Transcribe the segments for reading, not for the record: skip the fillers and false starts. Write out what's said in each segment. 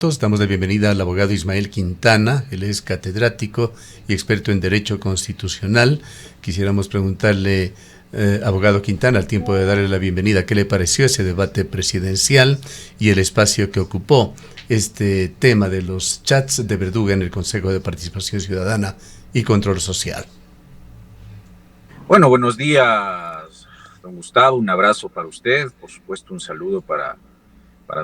Damos la bienvenida al abogado Ismael Quintana. Él es catedrático y experto en Derecho Constitucional. Quisiéramos preguntarle, abogado Quintana, al tiempo de darle la bienvenida, ¿qué le pareció ese debate presidencial y el espacio que ocupó este tema de los chats de Verduga en el Consejo de Participación Ciudadana y Control Social? Bueno, buenos días, don Gustavo. Un abrazo para usted. Por supuesto, un saludo para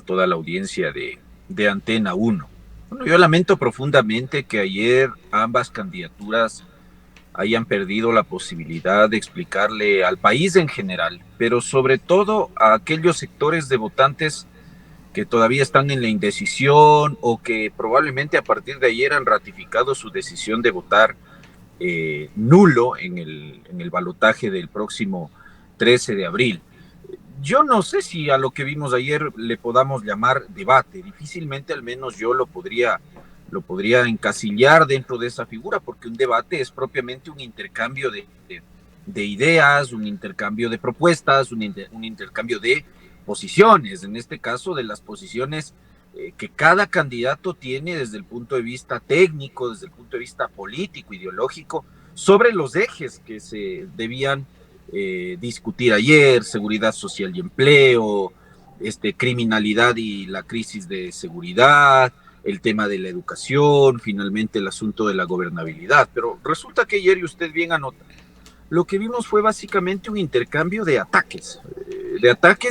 toda la audiencia de Antena 1. Bueno, yo lamento profundamente que ayer ambas candidaturas hayan perdido la posibilidad de explicarle al país en general, pero sobre todo a aquellos sectores de votantes que todavía están en la indecisión o que probablemente a partir de ayer han ratificado su decisión de votar nulo en el balotaje del próximo 13 de abril. Yo no sé si a lo que vimos ayer le podamos llamar debate. Difícilmente, al menos yo lo podría encasillar dentro de esa figura, porque un debate es propiamente un intercambio de ideas, un intercambio de propuestas, un intercambio de posiciones, en este caso de las posiciones que cada candidato tiene desde el punto de vista técnico, desde el punto de vista político, ideológico, sobre los ejes que se debían discutir ayer: seguridad social y empleo, criminalidad y la crisis de seguridad, el tema de la educación, finalmente el asunto de la gobernabilidad. Pero resulta que ayer, y usted bien anota, lo que vimos fue básicamente un intercambio de ataques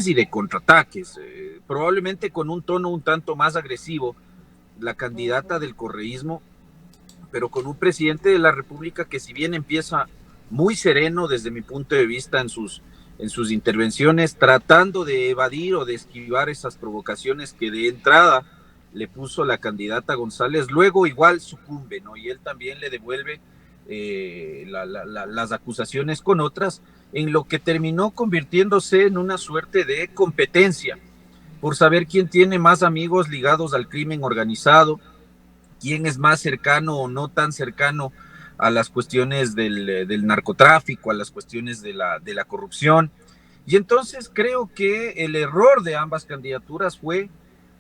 y de contraataques, probablemente con un tono un tanto más agresivo, la candidata del correísmo, pero con un presidente de la República que, si bien empieza muy sereno desde mi punto de vista en sus intervenciones, tratando de evadir o de esquivar esas provocaciones que de entrada le puso la candidata González, luego igual sucumbe, ¿no? Y él también le devuelve las acusaciones con otras, en lo que terminó convirtiéndose en una suerte de competencia por saber quién tiene más amigos ligados al crimen organizado, quién es más cercano o no tan cercano a las cuestiones del narcotráfico, a las cuestiones de la corrupción. Y entonces creo que el error de ambas candidaturas fue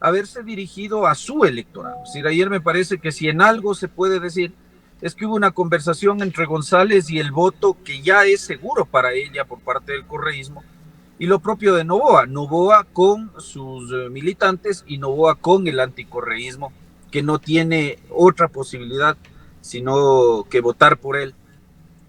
haberse dirigido a su electorado. Es decir, ayer me parece que si en algo se puede decir es que hubo una conversación entre González y el voto que ya es seguro para ella por parte del correísmo, y lo propio de Noboa con sus militantes y Noboa con el anticorreísmo, que no tiene otra posibilidad sino que votar por él,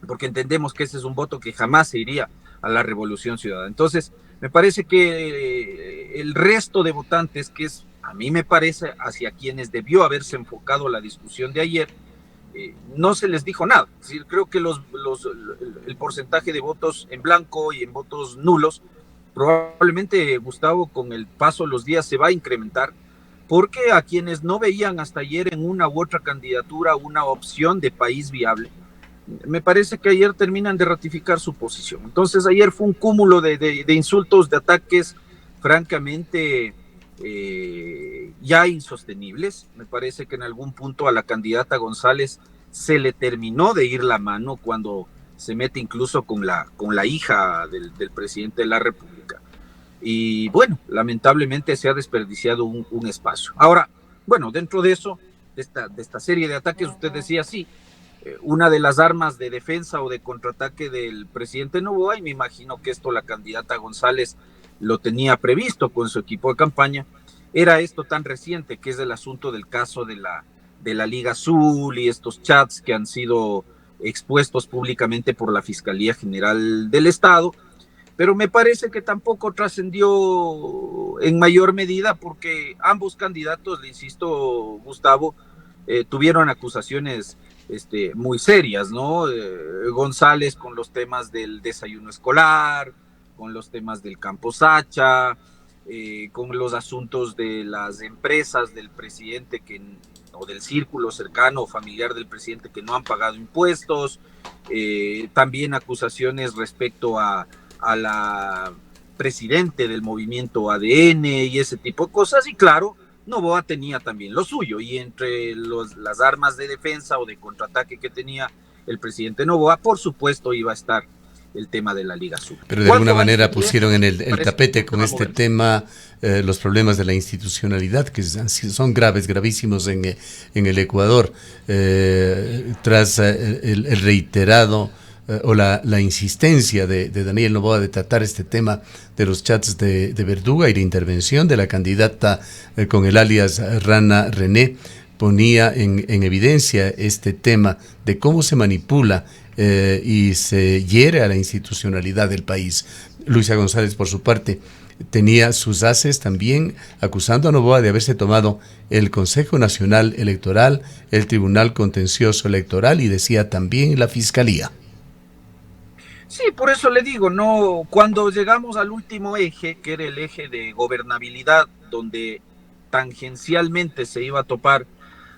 porque entendemos que ese es un voto que jamás se iría a la Revolución Ciudadana. Entonces, me parece que el resto de votantes, que es, a mí me parece, hacia quienes debió haberse enfocado la discusión de ayer, no se les dijo nada. Es decir, creo que el porcentaje de votos en blanco y en votos nulos, probablemente, Gustavo, con el paso de los días se va a incrementar, porque a quienes no veían hasta ayer en una u otra candidatura una opción de país viable, me parece que ayer terminan de ratificar su posición. Entonces ayer fue un cúmulo de insultos, de ataques, francamente ya insostenibles. Me parece que en algún punto a la candidata González se le terminó de ir la mano cuando se mete incluso con la hija del presidente de la República. Y bueno, lamentablemente se ha desperdiciado un espacio. Ahora, bueno, dentro de eso, de esta serie de ataques, usted decía, sí, una de las armas de defensa o de contraataque del presidente Noboa, y me imagino que esto la candidata González lo tenía previsto con su equipo de campaña, era esto tan reciente, que es el asunto del caso de la Liga Azul y estos chats que han sido expuestos públicamente por la Fiscalía General del Estado, pero me parece que tampoco trascendió en mayor medida, porque ambos candidatos, le insisto, Gustavo, tuvieron acusaciones muy serias, ¿no? González con los temas del desayuno escolar, con los temas del Campo Sacha, con los asuntos de las empresas del presidente o del círculo cercano o familiar del presidente que no han pagado impuestos, también acusaciones respecto a la presidente del movimiento ADN y ese tipo de cosas. Y claro, Noboa tenía también lo suyo, y entre las armas de defensa o de contraataque que tenía el presidente Noboa, por supuesto iba a estar el tema de la Liga Azul. Pero de alguna manera pusieron en el tapete con este tema los problemas de la institucionalidad, que son graves, gravísimos en el Ecuador, tras el reiterado o la insistencia de Daniel Noboa de tratar este tema de los chats de Verduga, y la intervención de la candidata con el alias Rana René ponía en evidencia este tema de cómo se manipula y se hiere a la institucionalidad del país. Luisa González, por su parte, tenía sus haces también acusando a Noboa de haberse tomado el Consejo Nacional Electoral, el Tribunal Contencioso Electoral y decía también la Fiscalía. Sí, por eso le digo, no, cuando llegamos al último eje, que era el eje de gobernabilidad, donde tangencialmente se iba a topar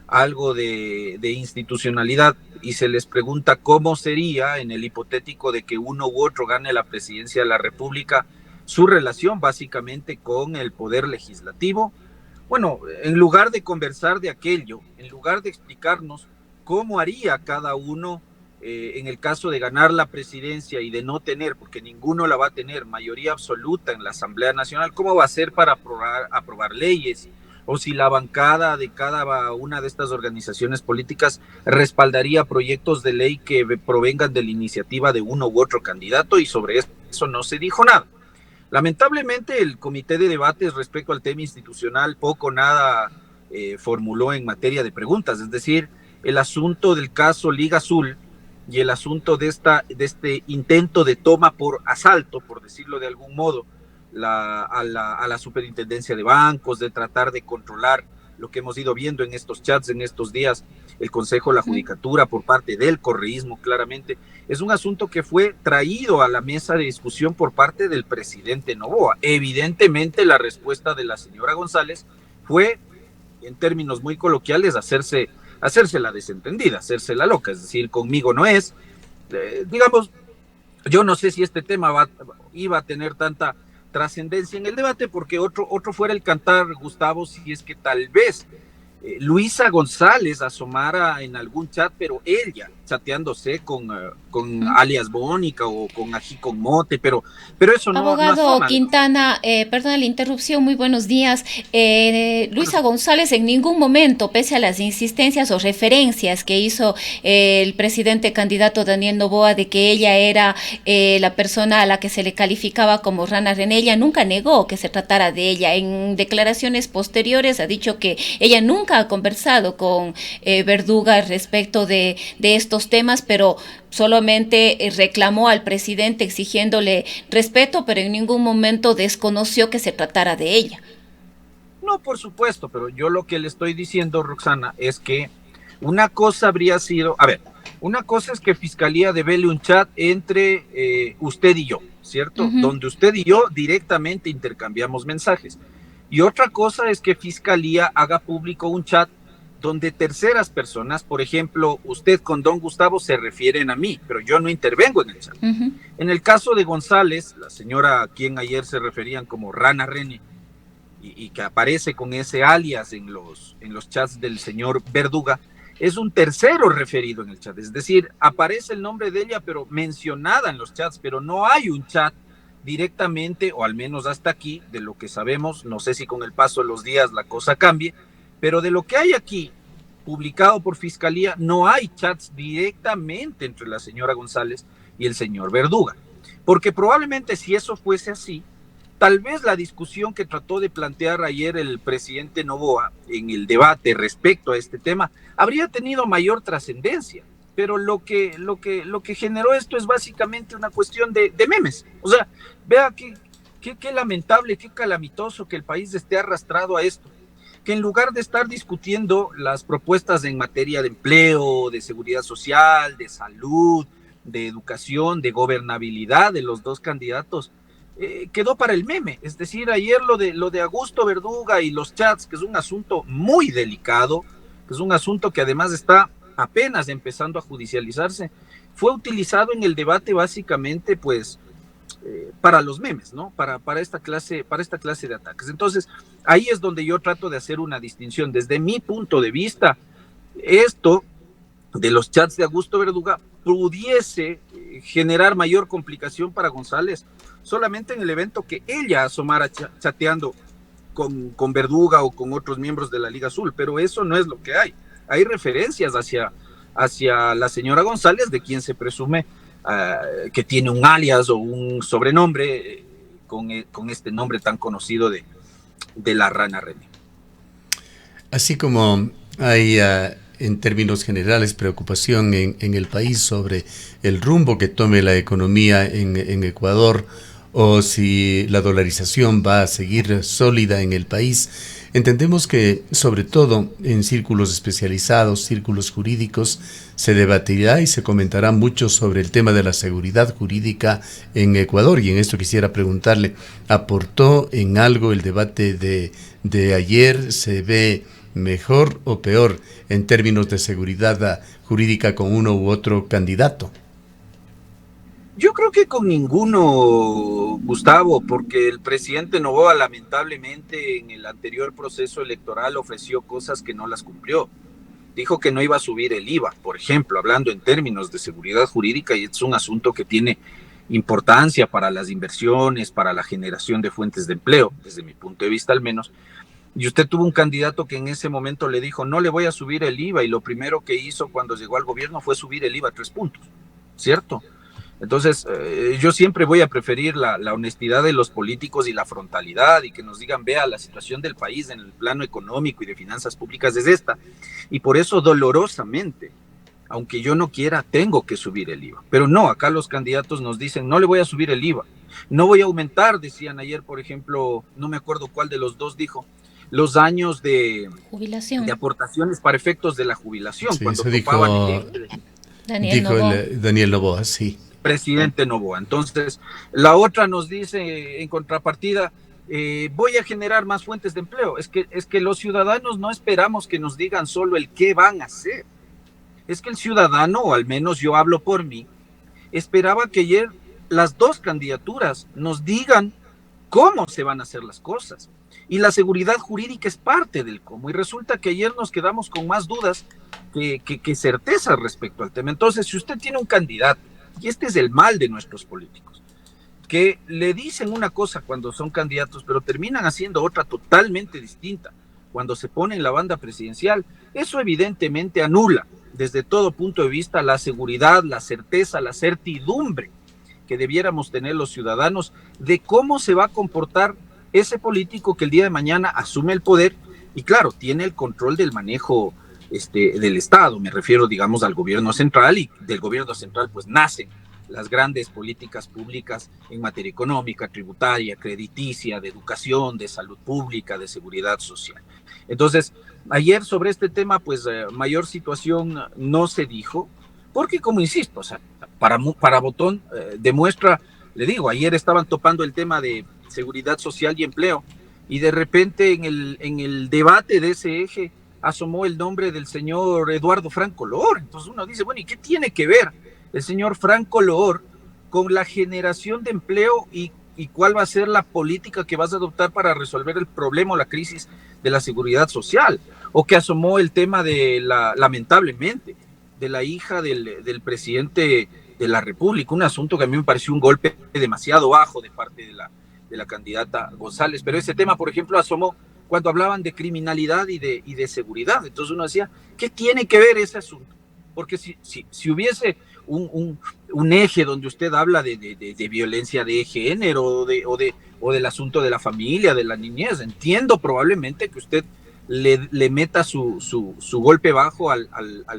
algo de institucionalidad, y se les pregunta cómo sería en el hipotético de que uno u otro gane la presidencia de la República, su relación básicamente con el poder legislativo. Bueno, en lugar de conversar de aquello, en lugar de explicarnos cómo haría cada uno en el caso de ganar la presidencia y de no tener, porque ninguno la va a tener, mayoría absoluta en la Asamblea Nacional, ¿cómo va a ser para aprobar leyes? O si la bancada de cada una de estas organizaciones políticas respaldaría proyectos de ley que provengan de la iniciativa de uno u otro candidato, y sobre eso no se dijo nada. Lamentablemente el comité de debates respecto al tema institucional poco nada formuló en materia de preguntas, es decir, el asunto del caso Liga Azul y el asunto de este intento de toma por asalto, por decirlo de algún modo, a la superintendencia de bancos, de tratar de controlar lo que hemos ido viendo en estos chats en estos días, el Consejo de la Judicatura por parte del correísmo, claramente, es un asunto que fue traído a la mesa de discusión por parte del presidente Noboa. Evidentemente la respuesta de la señora González fue, en términos muy coloquiales, hacerse la desentendida, hacerse la loca, es decir, conmigo no es. Digamos, yo no sé si este tema iba a tener tanta trascendencia en el debate, porque otro fuera el cantar, Gustavo, si es que tal vez Luisa González asomara en algún chat, pero ella chateándose con alias Bónica o con Ají con Mote, pero eso no. Abogado Quintana, perdona la interrupción, muy buenos días. Luisa González en ningún momento, pese a las insistencias o referencias que hizo el presidente candidato Daniel Noboa de que ella era la persona a la que se le calificaba como Rana René, ella nunca negó que se tratara de ella. En declaraciones posteriores ha dicho que ella nunca ha conversado con Verduga respecto de estos temas, pero solamente reclamó al presidente exigiéndole respeto, pero en ningún momento desconoció que se tratara de ella. No, por supuesto, pero yo lo que le estoy diciendo, Roxana, es que una cosa habría sido, una cosa es que Fiscalía devele un chat entre usted y yo, ¿cierto? Donde usted y yo directamente intercambiamos mensajes. Y otra cosa es que Fiscalía haga público un chat donde terceras personas, por ejemplo, usted con don Gustavo se refieren a mí, pero yo no intervengo en el chat. En el caso de González, la señora a quien ayer se referían como Rana René, y que aparece con ese alias en los chats del señor Verduga, es un tercero referido en el chat. Es decir, aparece el nombre de ella, pero mencionada en los chats, pero no hay un chat directamente, o al menos hasta aquí, de lo que sabemos. No sé si con el paso de los días la cosa cambie, pero de lo que hay aquí, publicado por Fiscalía, no hay chats directamente entre la señora González y el señor Verduga. Porque probablemente si eso fuese así, tal vez la discusión que trató de plantear ayer el presidente Noboa en el debate respecto a este tema habría tenido mayor trascendencia. Pero lo que generó esto es básicamente una cuestión de memes. O sea, vea qué lamentable, qué calamitoso que el país esté arrastrado a esto. Que en lugar de estar discutiendo las propuestas en materia de empleo, de seguridad social, de salud, de educación, de gobernabilidad de los dos candidatos, quedó para el meme. Es decir, ayer lo de Augusto Verduga y los chats, que es un asunto muy delicado, que es un asunto que además está apenas empezando a judicializarse, fue utilizado en el debate básicamente pues para los memes, ¿no? Para esta clase de ataques. Entonces, ahí es donde yo trato de hacer una distinción. Desde mi punto de vista, esto de los chats de Augusto Verduga pudiese generar mayor complicación para González solamente en el evento que ella asomara chateando con Verduga o con otros miembros de la Liga Azul, pero eso no es lo que hay. Hay referencias hacia la señora González, de quien se presume que tiene un alias o un sobrenombre con este nombre tan conocido de la Rana René. Así como hay en términos generales preocupación en el país sobre el rumbo que tome la economía en Ecuador, o si la dolarización va a seguir sólida en el país, entendemos que, sobre todo en círculos especializados, círculos jurídicos, se debatirá y se comentará mucho sobre el tema de la seguridad jurídica en Ecuador. Y en esto quisiera preguntarle, ¿aportó en algo el debate de ayer? ¿Se ve mejor o peor en términos de seguridad jurídica con uno u otro candidato? Yo creo que con ninguno, Gustavo, porque el presidente Noboa lamentablemente en el anterior proceso electoral ofreció cosas que no las cumplió. Dijo que no iba a subir el IVA, por ejemplo, hablando en términos de seguridad jurídica, y es un asunto que tiene importancia para las inversiones, para la generación de fuentes de empleo, desde mi punto de vista al menos. Y usted tuvo un candidato que en ese momento le dijo, no le voy a subir el IVA, y lo primero que hizo cuando llegó al gobierno fue subir el IVA 3 puntos, ¿cierto? Entonces, yo siempre voy a preferir la honestidad de los políticos y la frontalidad, y que nos digan, vea, la situación del país en el plano económico y de finanzas públicas es esta. Y por eso, dolorosamente, aunque yo no quiera, tengo que subir el IVA. Pero no, acá los candidatos nos dicen, no le voy a subir el IVA, no voy a aumentar, decían ayer, por ejemplo, no me acuerdo cuál de los dos dijo, los años de jubilación, de aportaciones para efectos de la jubilación. Sí, cuando eso dijo Daniel Noboa, sí. Presidente Noboa. Entonces, la otra nos dice en contrapartida, voy a generar más fuentes de empleo. Es que los ciudadanos no esperamos que nos digan solo el qué van a hacer. Es que el ciudadano, o al menos yo hablo por mí, esperaba que ayer las dos candidaturas nos digan cómo se van a hacer las cosas. Y la seguridad jurídica es parte del cómo. Y resulta que ayer nos quedamos con más dudas que certezas respecto al tema. Entonces, si usted tiene un candidato, y este es el mal de nuestros políticos, que le dicen una cosa cuando son candidatos, pero terminan haciendo otra totalmente distinta cuando se pone en la banda presidencial, eso evidentemente anula desde todo punto de vista la seguridad, la certeza, la certidumbre que debiéramos tener los ciudadanos de cómo se va a comportar ese político que el día de mañana asume el poder y, claro, tiene el control del manejo del Estado. Me refiero, digamos, al gobierno central, y del gobierno central pues nacen las grandes políticas públicas en materia económica, tributaria, crediticia, de educación, de salud pública, de seguridad social. Entonces, ayer sobre este tema, pues mayor situación no se dijo, porque como insisto, o sea, para Botón demuestra, le digo, ayer estaban topando el tema de seguridad social y empleo, y de repente en el debate de ese eje asomó el nombre del señor Eduardo Franco Loor. Entonces uno dice, bueno, ¿y qué tiene que ver el señor Franco Loor con la generación de empleo y cuál va a ser la política que vas a adoptar para resolver el problema o la crisis de la seguridad social? O que asomó el tema lamentablemente, de la hija del presidente de la República, un asunto que a mí me pareció un golpe demasiado bajo de parte de la candidata González. Pero ese tema, por ejemplo, asomó cuando hablaban de criminalidad y de seguridad. Entonces uno decía, ¿qué tiene que ver ese asunto? Porque si hubiese un eje donde usted habla de violencia de género o del asunto de la familia, de la niñez, entiendo probablemente que usted le meta su golpe bajo al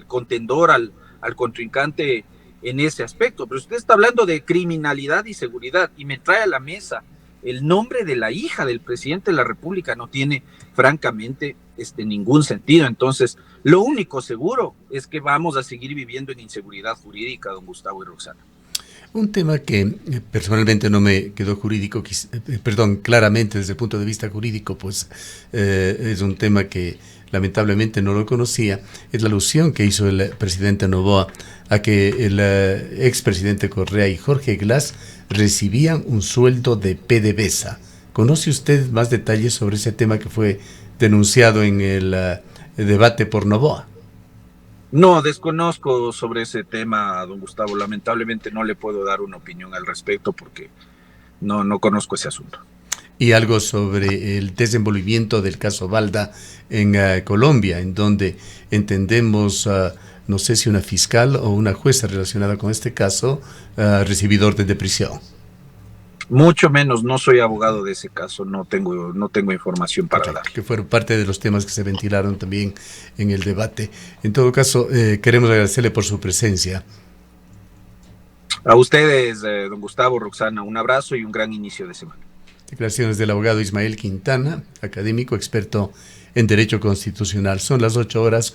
contendor, al contrincante en ese aspecto. Pero usted está hablando de criminalidad y seguridad y me trae a la mesa el nombre de la hija del presidente de la República. No tiene francamente ningún sentido. Entonces, lo único seguro es que vamos a seguir viviendo en inseguridad jurídica, don Gustavo y Roxana. Un tema que personalmente no me quedó jurídico, claramente desde el punto de vista jurídico, pues es un tema que lamentablemente no lo conocía, es la alusión que hizo el presidente Noboa a que el expresidente Correa y Jorge Glass recibían un sueldo de PDVSA. ¿Conoce usted más detalles sobre ese tema que fue denunciado en el debate por Noboa? No, desconozco sobre ese tema, don Gustavo. Lamentablemente no le puedo dar una opinión al respecto porque no conozco ese asunto. Y algo sobre el desenvolvimiento del caso Balda en Colombia, en donde entendemos, no sé si una fiscal o una jueza relacionada con este caso, recibido orden de prisión. Mucho menos, no soy abogado de ese caso, no tengo información para dar. Que fueron parte de los temas que se ventilaron también en el debate. En todo caso, queremos agradecerle por su presencia. A ustedes, don Gustavo, Roxana, un abrazo y un gran inicio de semana. Declaraciones del abogado Ismael Quintana, académico, experto en Derecho Constitucional. Son las 8 horas.